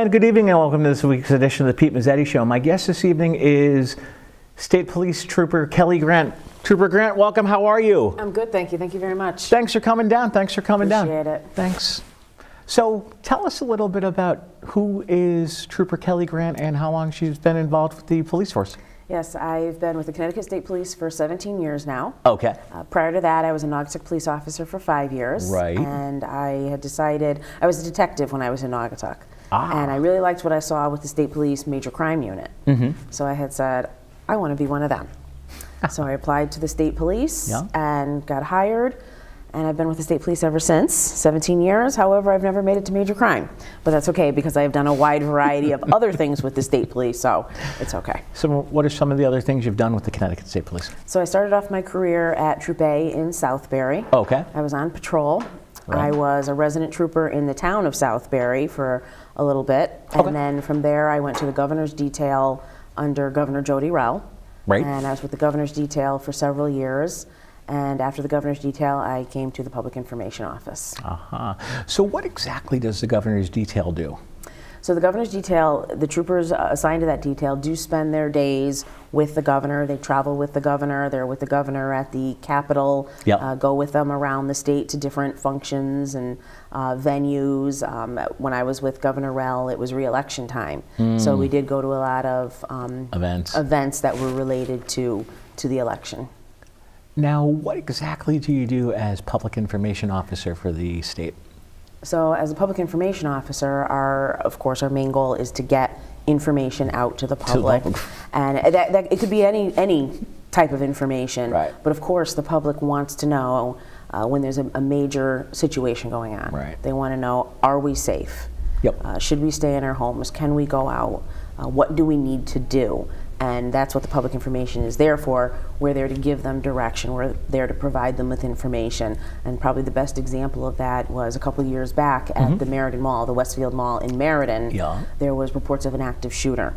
and good evening, and welcome to this week's edition of the Pete Mezzetti Show. My guest this evening is State Police Trooper Kelly Grant. Trooper Grant, welcome. How are you? I'm good, thank you. Thank you very much. Thanks for coming down. Appreciate it. Thanks. So tell us a little bit about who is Trooper Kelly Grant and how long she's been involved with the police force. Yes, I've been with the Connecticut State Police for 17 years now. Okay. Prior to that, I was a Naugatuck police officer for 5 years. Right. And I had decided, I was a detective when I was in Naugatuck. Ah. And I really liked what I saw with the State Police Major Crime Unit. Mm-hmm. So I had said, I want to be one of them. So I applied to the State Police and got hired. And I've been with the State Police ever since, 17 years. However, I've never made it to major crime. But that's okay because I've done a wide variety of other things with the State Police, so it's okay. So what are some of the other things you've done with the Connecticut State Police? So I started off my career at Troop A in Southbury. Okay. I was on patrol. Right. I was a resident trooper in the town of Southbury for a little bit. And then from there, I went to the governor's detail under Governor Jody Rell. Right. And I was with the governor's detail for several years. And after the governor's detail, I came to the public information office. Uh-huh. So what exactly does the governor's detail do? So the governor's detail, the troopers assigned to that detail do spend their days with the governor. They travel with the governor. They're with the governor at the Capitol, go with them around the state to different functions and venues. When I was with Governor Rell, it was re-election time. So we did go to a lot of events that were related to the election. Now, what exactly do you do as public information officer for the state? So as a public information officer, of course, our main goal is to get information out to the public. And it could be any type of information. Right. But of course, the public wants to know when there's a major situation going on. Right. They want to know, are we safe? Yep. Should we stay in our homes? Can we go out? What do we need to do? And that's what the public information is there for. We're there to give them direction. We're there to provide them with information. And probably the best example of that was a couple of years back at the Meriden Mall, the Westfield Mall in Meriden. Yeah. There was reports of an active shooter.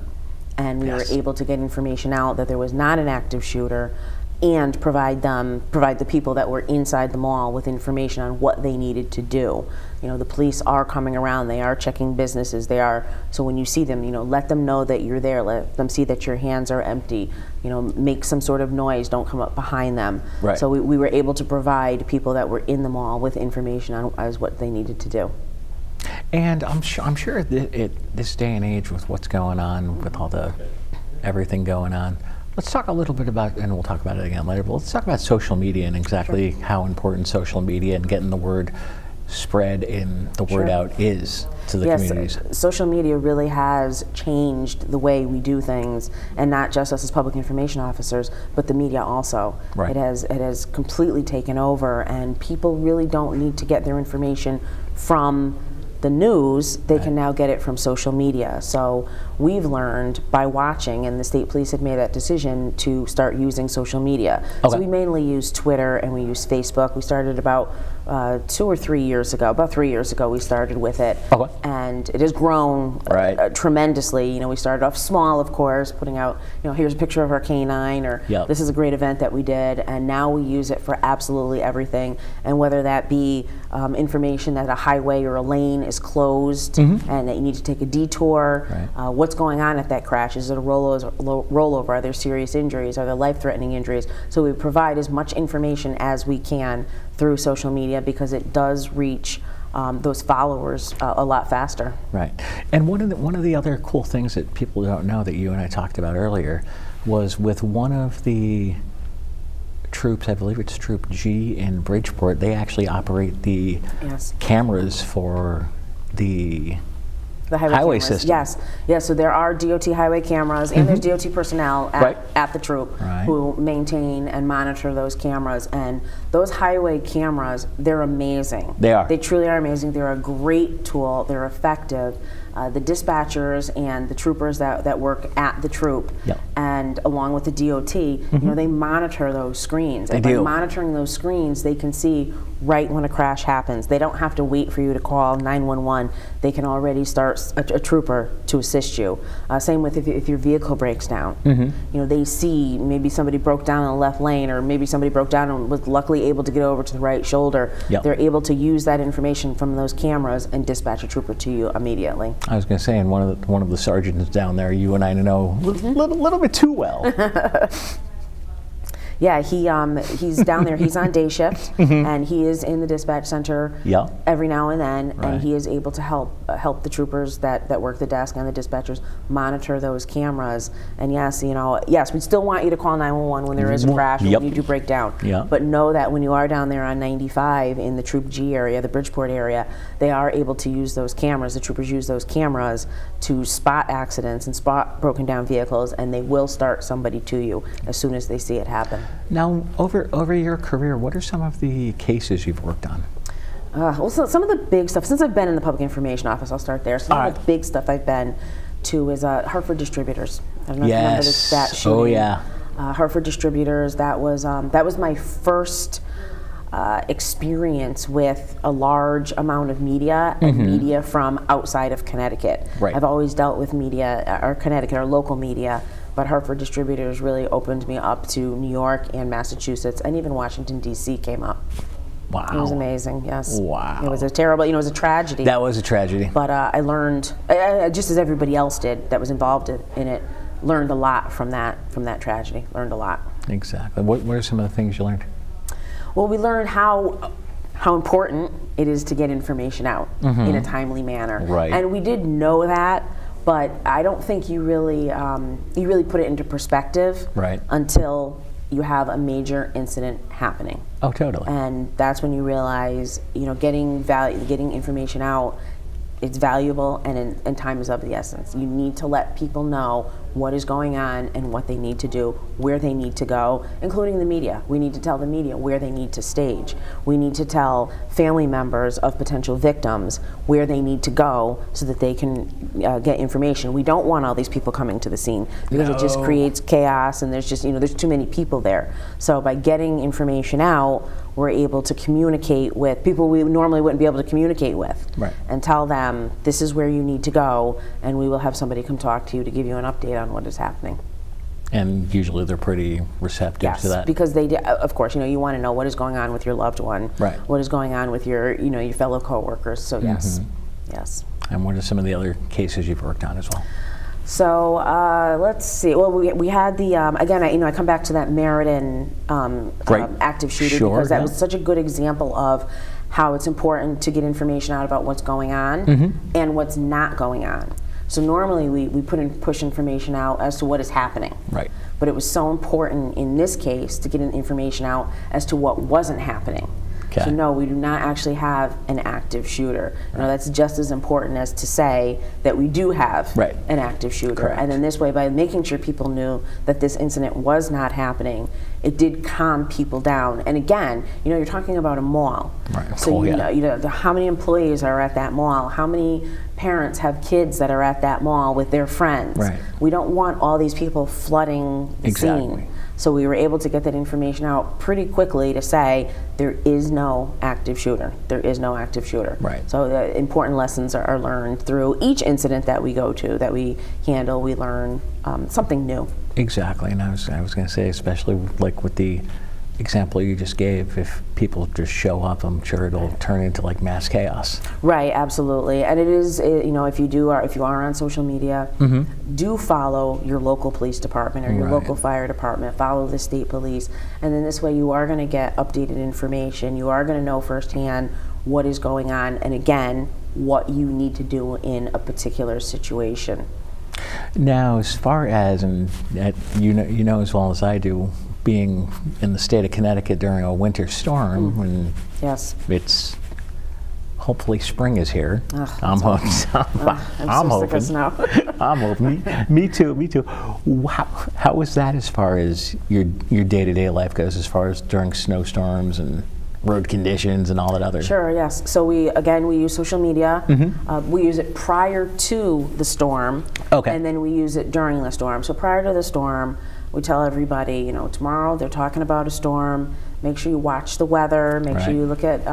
And we were able to get information out that there was not an active shooter and provide the people that were inside the mall with information on what they needed to do. You know, the police are coming around, they are checking businesses, so when you see them, let them know that you're there, let them see that your hands are empty, make some sort of noise, don't come up behind them. Right. So we were able to provide people that were in the mall with information on as what they needed to do. And I'm sure this day and age with what's going on, with all everything going on, let's talk a little bit about, and we'll talk about it again later, but let's talk about social media and exactly how important social media and getting the word spread and the word out is to the communities. Social media really has changed the way we do things, and not just us as public information officers, but the media also. Right. It has completely taken over, and people really don't need to get their information from the news. They can now get it from social media. So we've learned by watching, and the state police had made that decision to start using social media. So we mainly use Twitter and we use Facebook. We started about 2 or 3 years ago. About 3 years ago we started with it. And it has grown tremendously. We started off small, of course, putting out, here's a picture of our canine, or this is a great event that we did, and now we use it for absolutely everything. And whether that be information that a highway or a lane is closed and that you need to take a detour, what's going on at that crash, is it a rollover, are there serious injuries, are there life-threatening injuries? So we provide as much information as we can through social media because it does reach those followers a lot faster. Right. And one of the other cool things that people don't know that you and I talked about earlier was with one of the troops, I believe it's Troop G in Bridgeport, they actually operate the cameras for the highway system. Yes. So there are DOT highway cameras, and there's DOT personnel at the troop who maintain and monitor those cameras. And those highway cameras, they're amazing. They are. They truly are amazing. They're a great tool. They're effective. The dispatchers and the troopers that work at the troop, and along with the DOT, they monitor those screens. And by monitoring those screens, they can see right when a crash happens. They don't have to wait for you to call 911. They can already start a trooper to assist you. Same with if your vehicle breaks down. They see maybe somebody broke down in the left lane, or maybe somebody broke down and was luckily able to get over to the right shoulder. They're able to use that information from those cameras and dispatch a trooper to you immediately. I was going to say, and one of the sergeants down there, you and I know a little bit too well. Yeah, he's down there. He's on day shift, and he is in the dispatch center every now and then, and he is able to help the troopers that work the desk and the dispatchers monitor those cameras. And yes, we still want you to call 911 when there is a crash or when you do break down. But know that when you are down there on 95 in the Troop G area, the Bridgeport area, they are able to use those cameras. The troopers use those cameras to spot accidents and spot broken down vehicles, and they will start somebody to you as soon as they see it happen. Now, over your career, what are some of the cases you've worked on? Well, so some of the big stuff, since I've been in the Public Information Office, I'll start there. Some of the big stuff I've been to is Hartford Distributors. I don't know if you remember that shooting. Oh, yeah. Hartford Distributors, that was my first experience with a large amount of media and media from outside of Connecticut. I've always dealt with media, or Connecticut, or local media, but Hartford Distributors really opened me up to New York and Massachusetts, and even Washington, D.C. came up. Wow. It was amazing, yes. Wow. It was a terrible, it was a tragedy. That was a tragedy. But I learned, just as everybody else did that was involved in it, learned a lot from that tragedy, learned a lot. Exactly. What are some of the things you learned? Well, we learned how important it is to get information out in a timely manner. And we did know that, but I don't think you really put it into perspective until you have a major incident happening. Oh, totally. And that's when you realize, getting information out, it's valuable, and time is of the essence. You need to let people know what is going on and what they need to do, where they need to go, including the media. We need to tell the media where they need to stage. We need to tell family members of potential victims where they need to go so that they can get information. We don't want all these people coming to the scene because it just creates chaos, and there's just, there's too many people there. So by getting information out, we're able to communicate with people we normally wouldn't be able to communicate with, and tell them this is where you need to go, and we will have somebody come talk to you to give you an update on what is happening. And usually they're pretty receptive to that. Yes, because they, of course, you want to know what is going on with your loved one, what is going on with your, your fellow coworkers. So yes, yes. And what are some of the other cases you've worked on as well? So let's see. Well, we had the again. I come back to that Meriden active shooter because that was such a good example of how it's important to get information out about what's going on and what's not going on. So normally we push information out as to what is happening. But it was so important in this case to get information out as to what wasn't happening. So no, we do not actually have an active shooter. That's just as important as to say that we do have an active shooter. And in this way, by making sure people knew that this incident was not happening, it did calm people down. And again, you're talking about a mall. So you know how many employees are at that mall, how many parents have kids that are at that mall with their friends. We don't want all these people flooding the scene. So we were able to get that information out pretty quickly to say there is no active shooter. There is no active shooter. So the important lessons are learned through each incident that we go to, that we handle. We learn something new. Exactly, and I was going to say, especially like with the example you just gave, if people just show up, I'm sure it'll turn into like mass chaos. Absolutely. And it is, if you are on social media, do follow your local police department or your local fire department, follow the state police, and then this way you are going to get updated information. You are going to know firsthand what is going on, and again, what you need to do in a particular situation. Now, as far as, and you know as well as I do, being in the state of Connecticut during a winter storm, when it's hopefully spring is here. I'm hoping. I'm hoping. Me too. How was that as far as your day-to-day life goes, as far as during snowstorms and road conditions and all that other? Sure, yes. So we use social media. We use it prior to the storm, and then we use it during the storm. So prior to the storm, we tell everybody, tomorrow they're talking about a storm. Make sure you watch the weather. Make sure you look at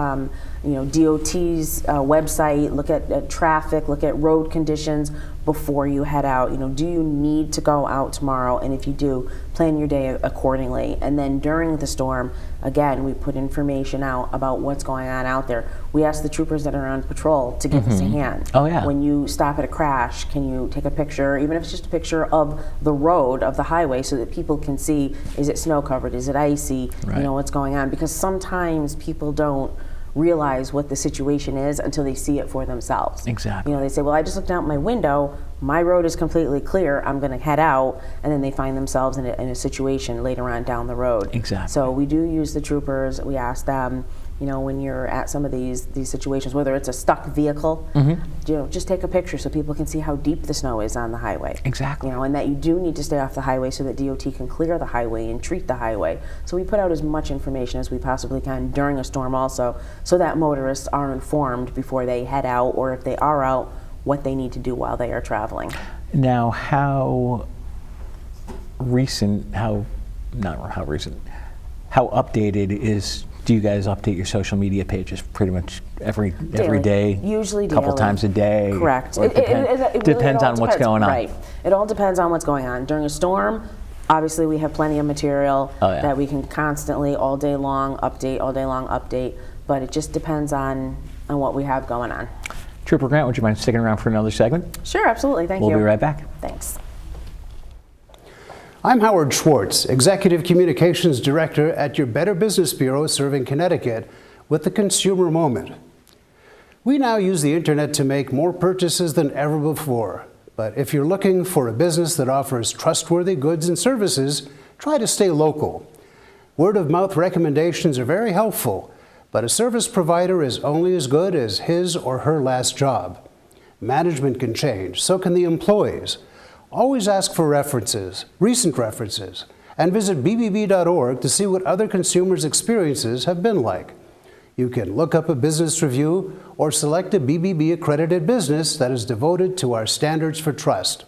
DOT's website, look at traffic, look at road conditions before you head out. Do you need to go out tomorrow? And if you do, plan your day accordingly. And then during the storm, again, we put information out about what's going on out there. We ask the troopers that are on patrol to give us a hand. Oh, yeah. When you stop at a crash, can you take a picture, even if it's just a picture of the road, of the highway, so that people can see, is it snow covered, is it icy, Right. What's going on? Because sometimes people don't realize what the situation is until they see it for themselves. Exactly. They say, well, I just looked out my window, my road is completely clear, I'm going to head out, and then they find themselves in a situation later on down the road. Exactly. So we do use the troopers. We ask them, when you're at some of these situations, whether it's a stuck vehicle, just take a picture so people can see how deep the snow is on the highway. Exactly. And that you do need to stay off the highway so that DOT can clear the highway and treat the highway. So we put out as much information as we possibly can during a storm also, so that motorists are informed before they head out, or if they are out, what they need to do while they are traveling. Now, how updated do you guys update your social media pages pretty much every day? Usually daily. A couple times a day? Correct. It depends on what's going on. Right. It all depends on what's going on. During a storm, obviously we have plenty of material that we can constantly, all day long, update. But it just depends on what we have going on. Trooper Grant, would you mind sticking around for another segment? Sure, absolutely. Thank you. We'll be right back. Thanks. I'm Howard Schwartz, Executive Communications Director at your Better Business Bureau serving Connecticut with the Consumer Moment. We now use the internet to make more purchases than ever before. But if you're looking for a business that offers trustworthy goods and services, try to stay local. Word-of-mouth recommendations are very helpful, but a service provider is only as good as his or her last job. Management can change, so can the employees. Always ask for references, recent references, and visit bbb.org to see what other consumers' experiences have been like. You can look up a business review or select a BBB accredited business that is devoted to our standards for trust.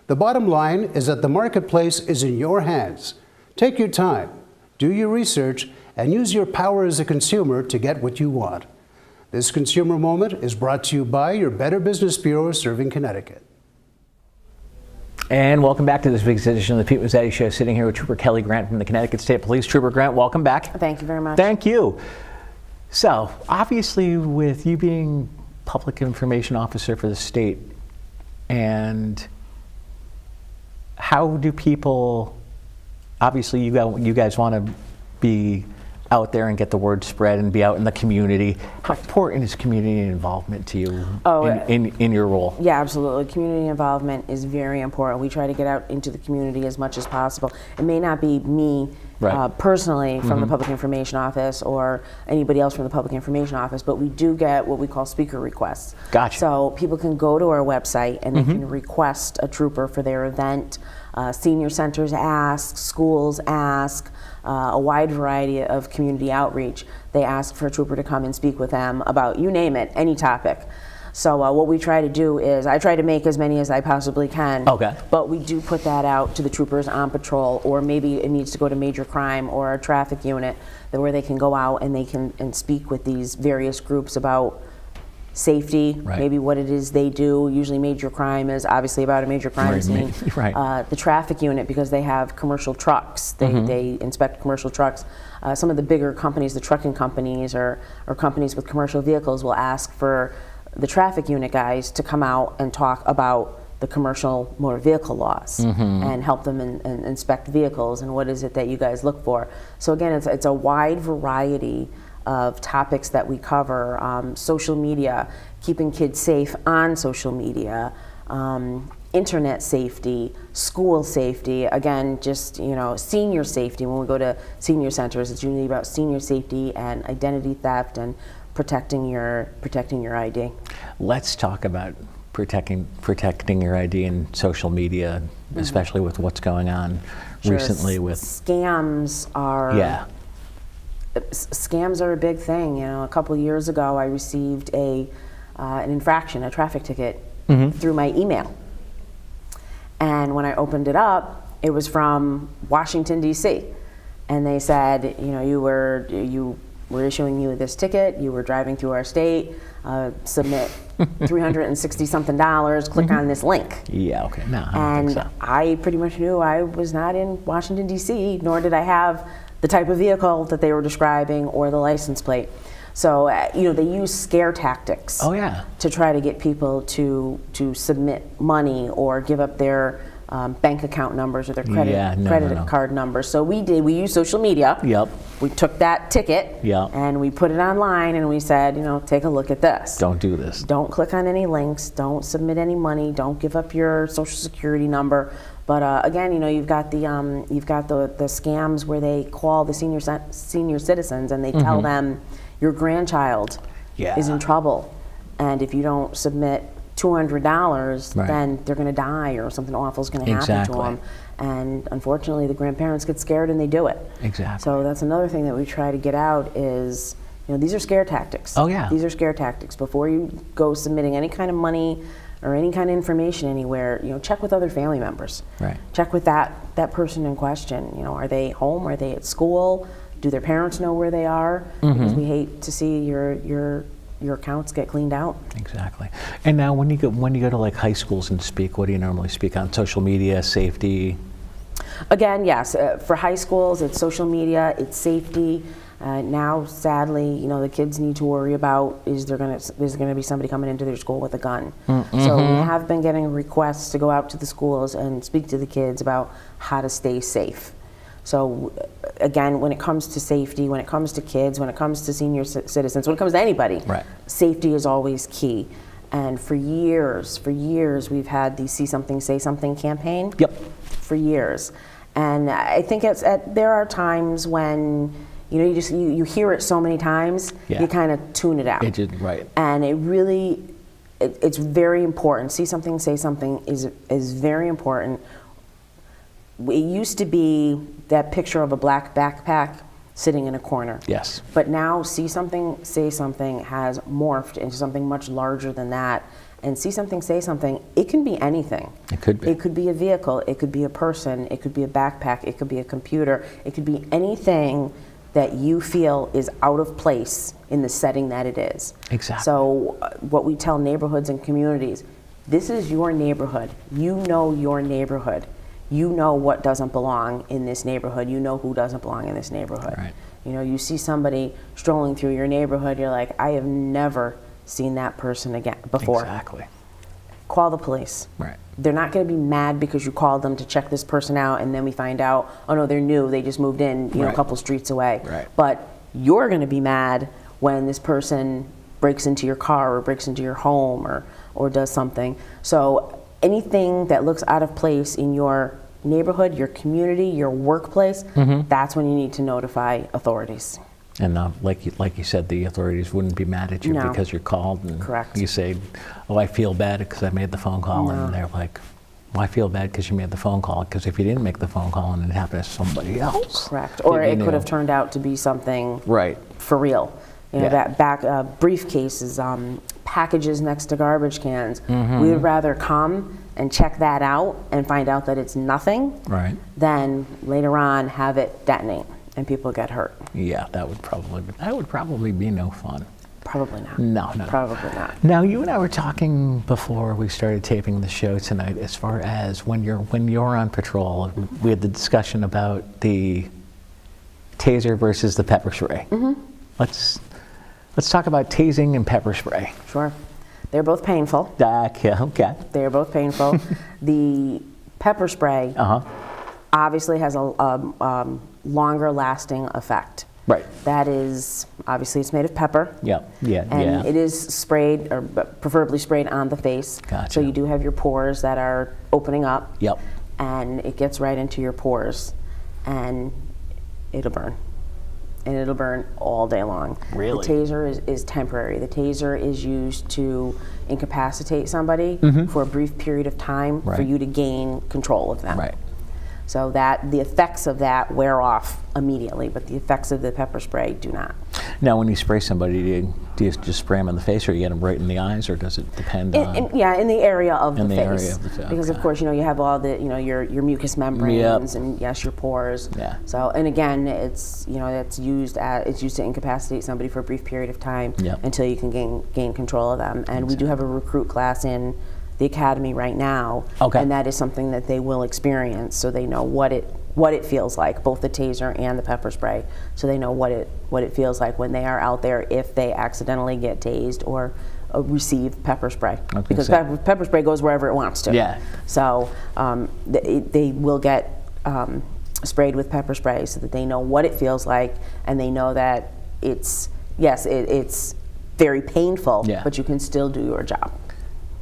The bottom line is that the marketplace is in your hands. Take your time, do your research, and use your power as a consumer to get what you want. This Consumer Moment is brought to you by your Better Business Bureau serving Connecticut. And welcome back to this week's edition of the Pete Mezzetti Show. Sitting here with Trooper Kelly Grant from the Connecticut State Police. Trooper Grant, welcome back. Thank you very much. Thank you. So, obviously, with you being Public Information Officer for the state, and how do people, obviously you guys want to be out there and get the word spread and be out in the community. How important is community involvement to you in your role? Yeah, absolutely. Community involvement is very important. We try to get out into the community as much as possible. It may not be me personally from the Public Information Office or anybody else from the Public Information Office, but we do get what we call speaker requests. Gotcha. So people can go to our website and they can request a trooper for their event. Senior centers ask, schools ask, a wide variety of community outreach. They ask for a trooper to come and speak with them about, you name it, any topic. So what we try to do is, I try to make as many as I possibly can. Okay. But we do put that out to the troopers on patrol, or maybe it needs to go to major crime or a traffic unit, where they can go out and they can speak with these various groups about safety, maybe what it is they do. Usually major crime is obviously about a major crime scene. The traffic unit, because they have commercial trucks, they inspect commercial trucks. Some of the bigger companies, the trucking companies or companies with commercial vehicles, will ask for the traffic unit guys to come out and talk about the commercial motor vehicle laws and help them inspect vehicles and what is it that you guys look for. So again, it's a wide variety of topics that we cover. Social media, keeping kids safe on social media, internet safety, school safety, again, just, senior safety. When we go to senior centers, it's usually about senior safety and identity theft and protecting your ID. Let's talk about protecting your ID in social media, especially with what's going on recently with scams are scams are a big thing. A couple years ago, I received an infraction, a traffic ticket, through my email. And when I opened it up, it was from Washington, D.C. And they said, you we're issuing you this ticket, you were driving through our state, submit $360-something, click on this link. Yeah, okay. No, I don't And think so. I pretty much knew I was not in Washington, D.C., nor did I have the type of vehicle that they were describing or the license plate. So, they use scare tactics Oh, yeah. to try to get people to submit money or give up their bank account numbers or their credit card numbers. So we used social media. Yep. We took that ticket Yep. and we put it online and we said, take a look at this. Don't do this. Don't click on any links, don't submit any money, don't give up your social security number. But again, you've got the scams where they call the senior citizens and they tell them your grandchild is in trouble, and if you don't submit $200, Right. then they're going to die or something awful is going to happen to them. And unfortunately, the grandparents get scared and they do it. Exactly. So that's another thing that we try to get out is, these are scare tactics. Oh, yeah. These are scare tactics. Before you go submitting any kind of money or any kind of information anywhere, check with other family members. Right. Check with that person in question. Are they home? Are they at school? Do their parents know where they are? Because we hate to see your accounts get cleaned out. Exactly. And now when you go to like high schools and speak, what do you normally speak on? Social media, safety? Again, yes. For high schools, it's social media, it's safety. Now, sadly, the kids need to worry about is there going to be somebody coming into their school with a gun. So we have been getting requests to go out to the schools and speak to the kids about how to stay safe. So again, when it comes to safety, when it comes to kids, when it comes to senior citizens, when it comes to anybody, Right. Safety is always key. And for years, we've had the See Something, Say Something campaign. Yep. For years. And I think there are times when, you hear it so many times, Yeah. you kind of tune it out. Right. And it's very important. See Something, Say Something is very important. It used to be that picture of a black backpack sitting in a corner. Yes. But now See Something, Say Something has morphed into something much larger than that. And See Something, Say Something, it can be anything. It could be. It could be a vehicle, it could be a person, it could be a backpack, it could be a computer, it could be anything that you feel is out of place in the setting that it is. Exactly. So what we tell neighborhoods and communities, this is your neighborhood. You know your neighborhood. You know what doesn't belong in this neighborhood. You know who doesn't belong in this neighborhood. Right. You see somebody strolling through your neighborhood, you're like, I have never seen that person again before. Exactly. Call the police. Right. They're not going to be mad because you called them to check this person out and then we find out, oh no, they're new, they just moved in, a Right. couple streets away. Right. But you're going to be mad when this person breaks into your car or breaks into your home or does something. So anything that looks out of place in your neighborhood, your community, your workplace, that's when you need to notify authorities. And like you said, the authorities wouldn't be mad at you No. because you're called and Correct. you say, oh, I feel bad because I made the phone call. And they're like, well, I feel bad because you made the phone call, because if you didn't make the phone call and it happened to somebody else. Correct. Or you it know. could have turned out to be something Right. for real. Yeah. That back briefcases, packages next to garbage cans. Mm-hmm. We would rather come and check that out and find out that it's nothing Right. than later on have it detonate and people get hurt. Yeah, that would probably be no fun. Probably not. No. Probably not. Now, you and I were talking before we started taping the show tonight, as far as when you're on patrol. We had the discussion about the taser versus the pepper spray. Let's talk about tasing and pepper spray. Sure. They're both painful. Okay. They're both painful. The pepper spray obviously has a longer lasting effect. Right. That is, obviously it's made of pepper. Yeah. And it is sprayed, or preferably sprayed on the face. Gotcha. So you do have your pores that are opening up. Yep. And it gets right into your pores. And it'll burn. And it'll burn all day long. Really? The taser is temporary. The taser is used to incapacitate somebody for a brief period of time for Right. you to gain control of them. Right. So that the effects of that wear off immediately, but the effects of the pepper spray do not. Now, when you spray somebody, do you just spray them in the face, or you get them right in the eyes, or does it depend on? Yeah, in the area of In the the face. area of the face, Because of okay. course, you have all the, your mucous membranes and yes, your pores. Yeah. So, and again, it's used to incapacitate somebody for a brief period of time Yep. until you can gain control of them. And we do have a recruit class in the academy right now. Okay. And that is something that they will experience, so they know what it feels like, both the taser and the pepper spray, so they know what it feels like when they are out there if they accidentally get tased or receive pepper spray, because pepper spray goes wherever it wants to. Yeah. So they will get sprayed with pepper spray so that they know what it feels like, and they know that it's very painful, Yeah. but you can still do your job.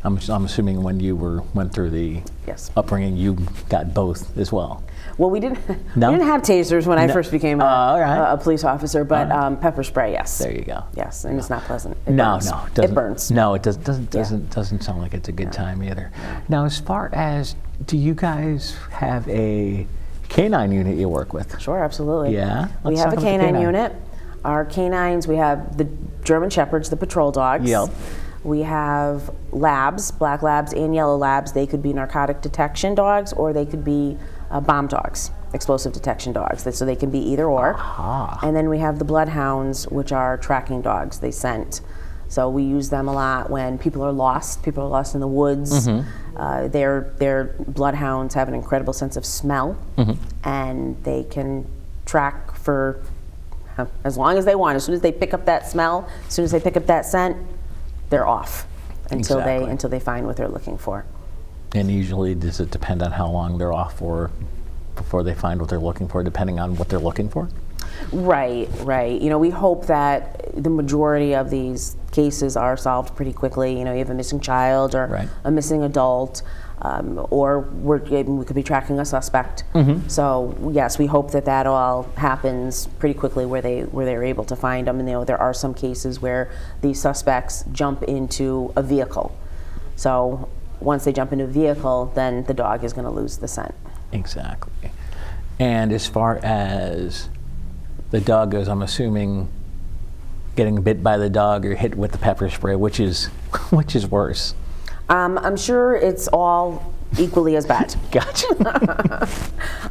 I'm assuming when you went through the Yes. upbringing, you got both as well. Well, we didn't No? we didn't have tasers when I No. first became all right. a police officer, but pepper spray, yes. There you go. Yes, and it's not pleasant. No, burns. no, It burns. No, it doesn't sound like it's a good time either. Now, as far as, do you guys have a canine unit you work with? Sure, absolutely. Yeah? We Let's have talk a about the canine canine. unit. Our canines, we have the German Shepherds, the patrol dogs. Yep. We have labs, black labs and yellow labs. They could be narcotic detection dogs, or they could be bomb dogs, explosive detection dogs. So they can be either or. Aha. And then we have the bloodhounds, which are tracking dogs. They scent. So we use them a lot when people are lost. People are lost in the woods. Mm-hmm. Their bloodhounds have an incredible sense of smell, and they can track for as long as they want. As soon as they pick up that smell, as soon as they pick up that scent, they're off until Exactly. they find what they're looking for. And usually, does it depend on how long they're off for before they find what they're looking for, depending on what they're looking for? Right. We hope that the majority of these cases are solved pretty quickly. You have a missing child or Right. a missing adult, or we could be tracking a suspect. So yes, we hope that all happens pretty quickly where they're able to find them. And there are some cases where the suspects jump into a vehicle. So once they jump into a vehicle, then the dog is going to lose the scent. Exactly. And as far as the dog goes, I'm assuming getting bit by the dog or hit with the pepper spray, which is worse? I'm sure it's all equally as bad. Gotcha.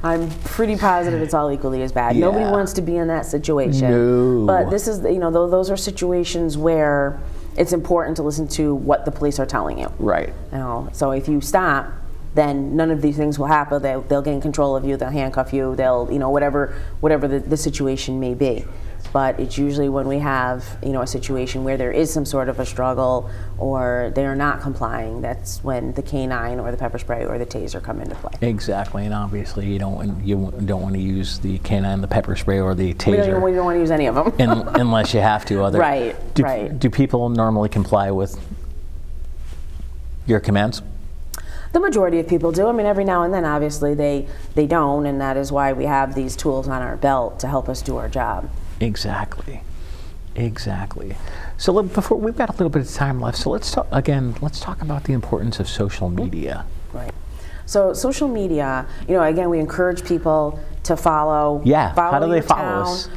I'm pretty positive it's all equally as bad. Yeah. Nobody wants to be in that situation. No. But this is, those are situations where it's important to listen to what the police are telling you. Right. So if you stop, then none of these things will happen. They'll gain control of you. They'll handcuff you. They'll, whatever the situation may be. But it's usually when we have, a situation where there is some sort of a struggle or they are not complying, that's when the canine or the pepper spray or the taser come into play. Exactly, and obviously you don't want to use the canine, the pepper spray, or the taser. We don't want to use any of them. Unless you have to. Right. Do people normally comply with your commands? The majority of people do. I mean, every now and then, obviously, they don't, and that is why we have these tools on our belt to help us do our job. Exactly. So before, we've got a little bit of time left, so let's talk about the importance of social media. Right. So social media, again, we encourage people to follow. Yeah. How do they your follow town. us?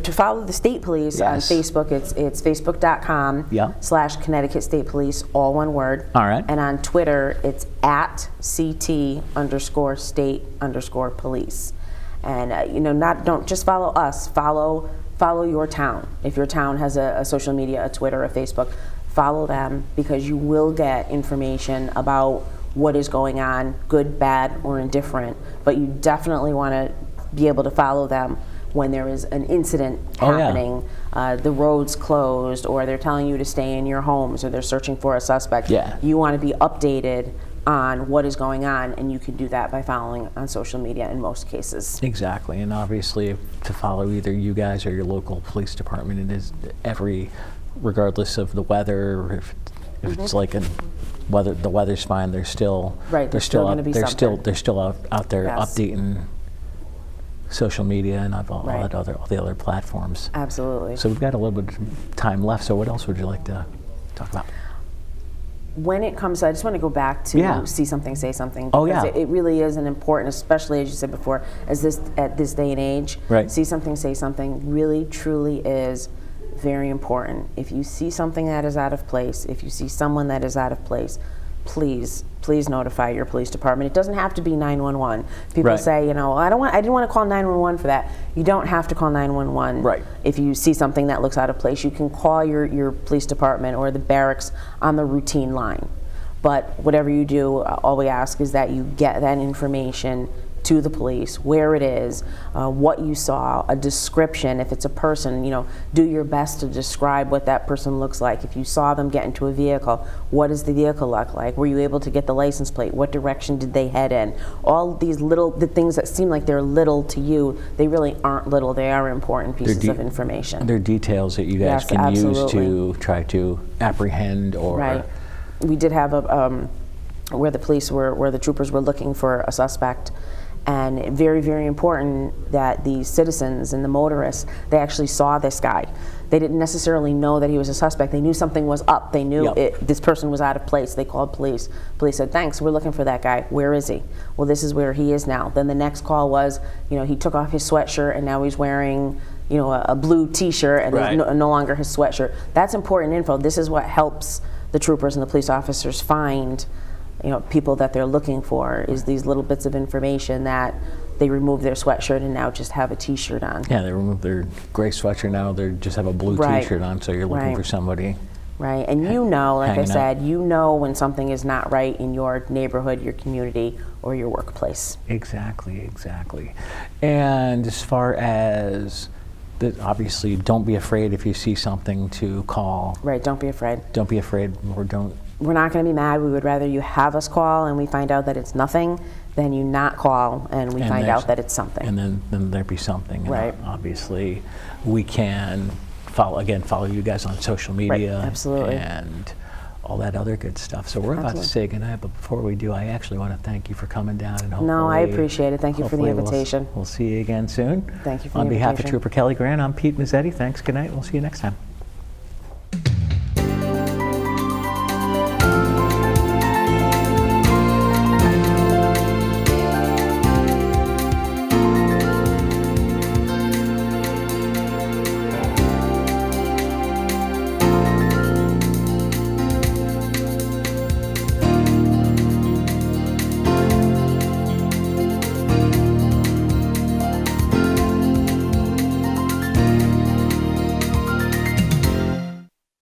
To follow the state police Yes. on Facebook. It's facebook.com Yeah. /Connecticut State Police, all one word. All right. And on Twitter, it's @CT_state_police. And don't just follow us. Follow your town. If your town has a social media, a Twitter, a Facebook, follow them, because you will get information about what is going on, good, bad, or indifferent. But you definitely want to be able to follow them when there is an incident happening, the road's closed, or they're telling you to stay in your homes, or they're searching for a suspect. Yeah. You want to be updated on what is going on, and you can do that by following on social media in most cases. Exactly, and obviously to follow either you guys or your local police department. It is regardless of the weather, if it's like the weather's fine, they're still Right, there's still gonna be something. they're still out there Yes. updating social media and all Right. the other platforms. Absolutely. So we've got a little bit of time left. So what else would you like to talk about? When it comes, I just want to go back to see something, say something. Oh, Because yeah. it really is an important, especially as you said before, at this day and age. Right. See something, say something really, truly is very important. If you see something that is out of place, if you see someone that is out of place, please notify your police department. It doesn't have to be 911. People Right. say, you know, I didn't want to call 911 for that. You don't have to call 911. Right. If you see something that looks out of place, you can call your police department or the barracks on the routine line. But whatever you do, all we ask is that you get that information to the police, where it is, what you saw, a description. If it's a person, you know, do your best to describe what that person looks like. If you saw them get into a vehicle, what does the vehicle look like? Were you able to get the license plate? What direction did they head in? All these the things that seem like they're little to you, they really aren't little. They are important pieces of information. They're details that you guys Yes, can use absolutely. to try to apprehend or... Right. We did have where the troopers were looking for a suspect, and very, very important that the citizens and the motorists, they actually saw this guy. They didn't necessarily know that he was a suspect. They knew something was up. They knew this person was out of place. They called police. Police said, thanks, we're looking for that guy. Where is he? Well, this is where he is now. Then the next call was, you know, he took off his sweatshirt and now he's wearing, you know, a blue t-shirt and Right. no longer his sweatshirt. That's important info. This is what helps the troopers and the police officers find, you know, people that they're looking for, is these little bits of information that they remove their sweatshirt and now just have a t-shirt on. Yeah, they remove their gray sweatshirt now, they just have a blue Right. t-shirt on, so you're looking Right. for somebody. Right, and you know, like I hanging out. said, you know when something is not right in your neighborhood, your community, or your workplace. Exactly, exactly. And as far as, obviously, don't be afraid if you see something to call. Right, don't be afraid. Don't be afraid, or don't... We're not going to be mad. We would rather you have us call and we find out that it's nothing than you not call and we find out that it's something. And then there be something. And Right. obviously, we can follow you guys on social media. Right, absolutely. And all that other good stuff. So we're about to say goodnight, but before we do, I actually want to thank you for coming down. And hopefully, No, I appreciate it. Thank you for the hopefully invitation. We'll see you again soon. Thank you for On the behalf of invitation. Trooper Kelly Grant, I'm Pete Mazzetti. Thanks, good night. We'll see you next time.